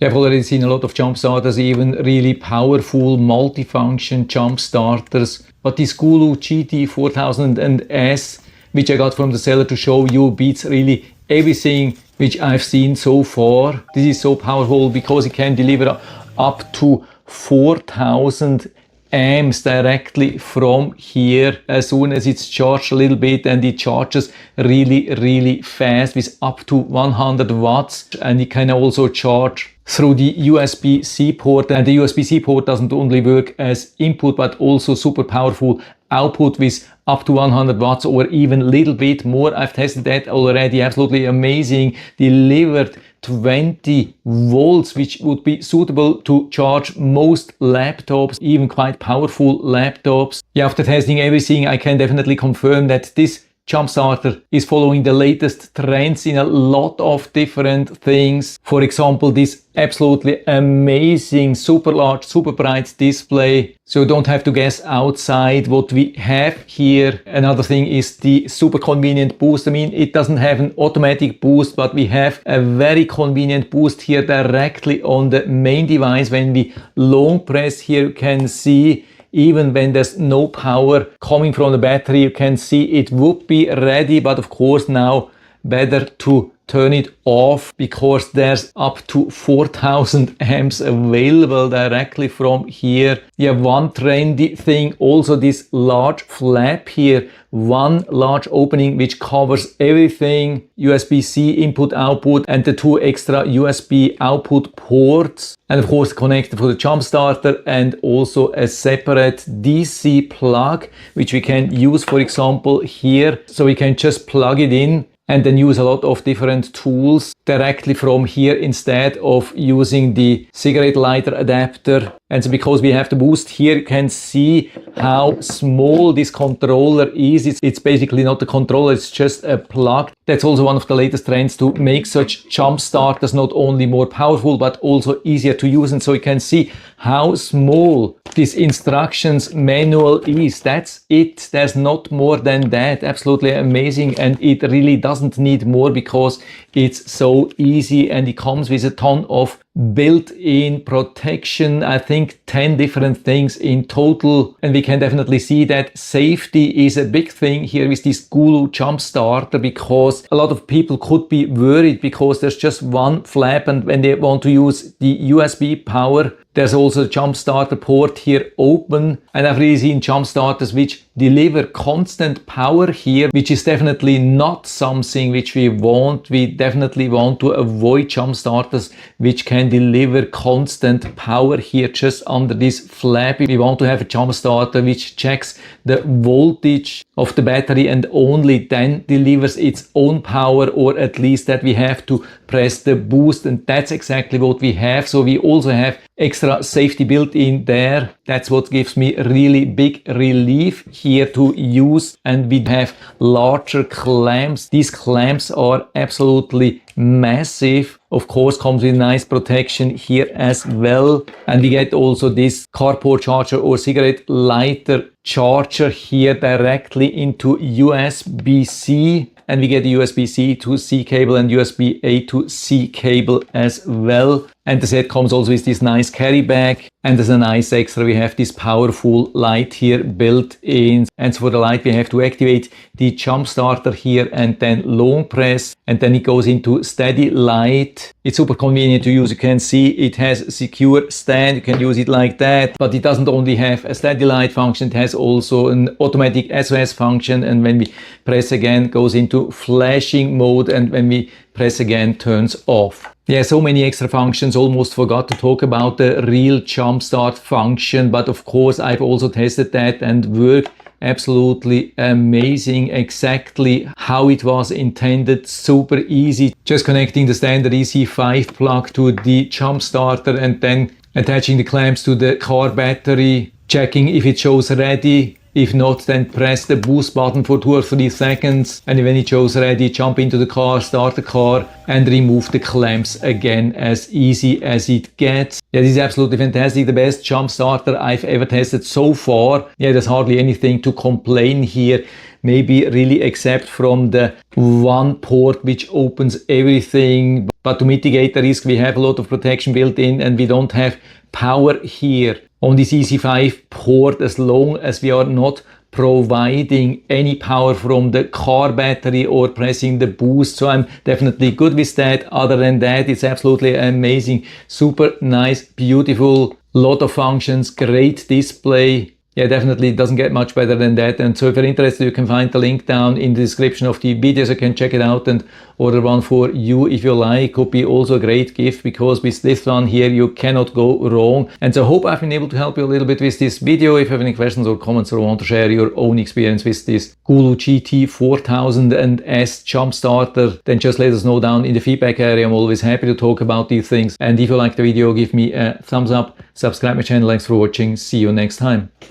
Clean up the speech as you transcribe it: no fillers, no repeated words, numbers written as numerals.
I've already seen a lot of jump starters, even really powerful multifunction jump starters. But this GOOLOO GT4000S, which I got from the seller to show you, beats really everything which I've seen so far. This is so powerful because it can deliver up to 4000 amps directly from here as soon as it's charged a little bit, and it charges really fast with up to 100 watts, and it can also charge through the USB-C port, and the USB-C port doesn't only work as input but also super powerful output with up to 100 watts or even a little bit more. I've tested that already, absolutely amazing. Delivered 20 volts, which would be suitable to charge most laptops, even quite powerful laptops. Yeah, after testing everything, I can definitely confirm that this jump starter is following the latest trends in a lot of different things. For example, this absolutely amazing super large, super bright display, so you don't have to guess outside what we have here. Another thing is the super convenient boost. I mean, it doesn't have an automatic boost, but we have a very convenient boost here directly on the main device. When we long press here, you can see even when there's no power coming from the battery, you can see it would be ready, but of course now better to turn it off because there's up to 4000 amps available directly from here. Yeah, one trendy thing, also this large flap here, one large opening which covers everything, USB-C input output and the two extra USB output ports, and of course connector for the jump starter, and also a separate DC plug which we can use, for example here, so we can just plug it in and then use a lot of different tools directly from here instead of using the cigarette lighter adapter. And so because we have the boost here, you can see how small this controller is. It's basically not a controller, it's just a plug. That's also one of the latest trends, to make such jump starters not only more powerful but also easier to use. And so you can see how small this instructions manual is. That's it. There's not more than that. Absolutely amazing. And it really doesn't need more because it's so easy, and it comes with a ton of built-in protection. I think 10 different things in total, and we can definitely see that safety is a big thing here with this GOOLOO jump starter, because a lot of people could be worried because there's just one flap, and when they want to use the USB power, there's also a jump starter port here open. And I've really seen jump starters which deliver constant power here, which is definitely not something which we want. We definitely want to avoid jump starters which can deliver constant power here just under this flap. We want to have a jump starter which checks the voltage of the battery and only then delivers its own power, or at least that we have to press the boost, and that's exactly what we have. So we also have extra safety built in there. That's what gives me really big relief here to use. And we have larger clamps. These clamps are absolutely massive. Of course, comes with nice protection here as well. And we get also this carport charger or cigarette lighter charger here directly into USB-C. And we get a USB-C to C cable and USB-A to C cable as well. And the set comes also with this nice carry bag. And as a nice extra, we have this powerful light here built in. And for the light, we have to activate the jump starter here and then long press. And then it goes into steady light. It's super convenient to use. You can see it has a secure stand. You can use it like that. But it doesn't only have a steady light function. It has also an automatic SOS function. And when we press again, it goes into flashing mode. And when we press again, turns off. Yeah, so many extra functions. Almost forgot to talk about the real jump start function, but of course I've also tested that and worked absolutely amazing, exactly how it was intended. Super easy, just connecting the standard EC5 plug to the jump starter and then attaching the clamps to the car battery, checking if it shows ready. If not, then press the boost button for 2 or 3 seconds, and when it shows ready, jump into the car, start the car and remove the clamps again, as easy as it gets. Yeah, this is absolutely fantastic. The best jump starter I've ever tested so far. Yeah, there's hardly anything to complain here. Maybe really except from the one port which opens everything. But to mitigate the risk, we have a lot of protection built in, and we don't have power here on this EC5 port as long as we are not providing any power from the car battery or pressing the boost. So I'm definitely good with that. Other than that, it's absolutely amazing, super nice, beautiful, lot of functions, great display. Yeah, definitely doesn't get much better than that. And so if you're interested, you can find the link down in the description of the video, so you can check it out and order one for you if you like. Could be also a great gift, because with this one here you cannot go wrong. And so I hope I've been able to help you a little bit with this video. If you have any questions or comments or want to share your own experience with this GOOLOO GT4000S Jump Starter, then just let us know down in the feedback area. I'm always happy to talk about these things. And if you like the video, give me a thumbs up, subscribe my channel. Thanks for watching. See you next time.